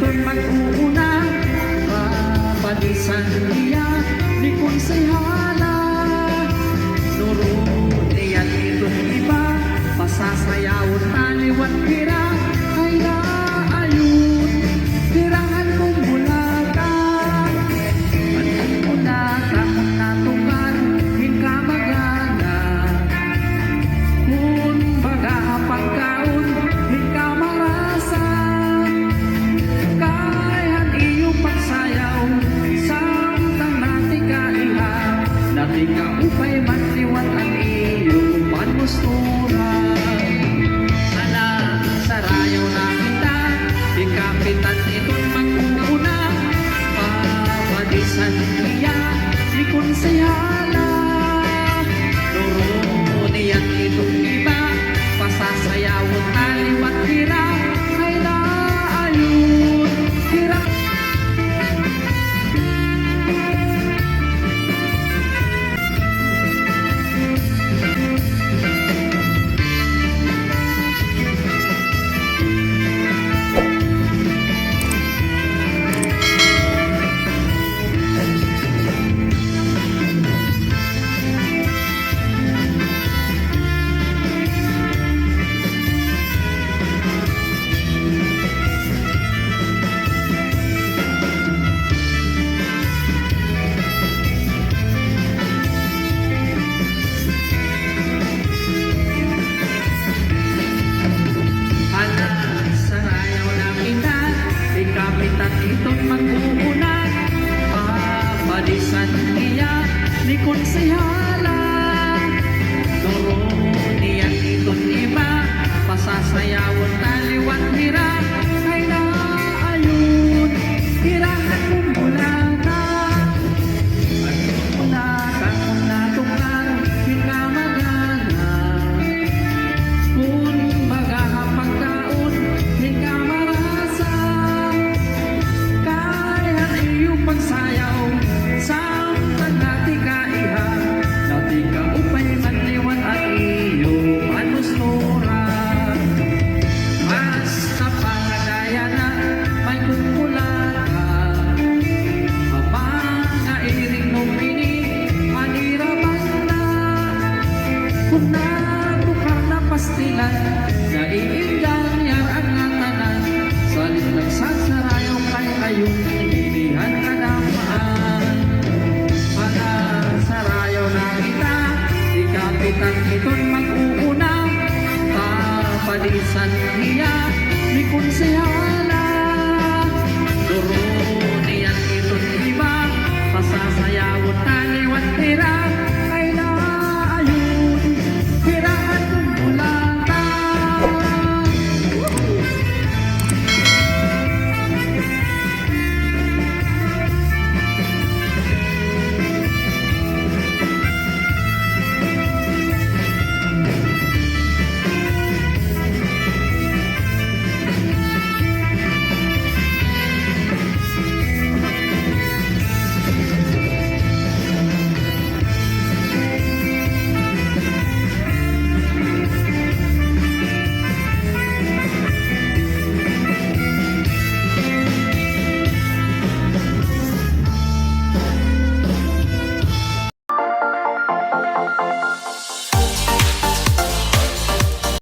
ito'y mag-uuna, papalisan niya ni konsehala. Nuro niyan itong iba, pasasayawon taliwan kira, ay naayun, tirahan kong bulata. Panin mo na kamong natukan, hingka magana. Kung baga pagkaon, hingka marasa. Kayan iyong pagsayaw, samtang natin kaiha, natin ka upay matliwan ang iyong pangustuhan. Sana sarayaw na kita, ikapitan ito'y mag-uuna, papalisan niya si konsehala. Loro niyan itong iba, pasasayawon taliwat kira, ay naayun kira. Kapitan ito'y mag-uuna, papalisan niya ni konsehala. Loro niyan itong iba, pasasayawon taliwan hira, ay naayun, hirahan kong bulata. Panin mo na kamong natukan, hingka magana. Kung baga pagkaon, hingka marasa. Pagsayaw, samtang natin kaiha, natin ka upay matliwan at iyong manusturan. Basta pangadaya na may kukulata, mga iring nung ini, maniraban na. Kung nabukar na pastilan, naiinganyan ang ngatanan, salit lang sasarayaw kay ayun, inihan ka namaan. Mga sarayaw na kita, ikapitan ito'y mag-uuna, papalisan niya ni konsehala.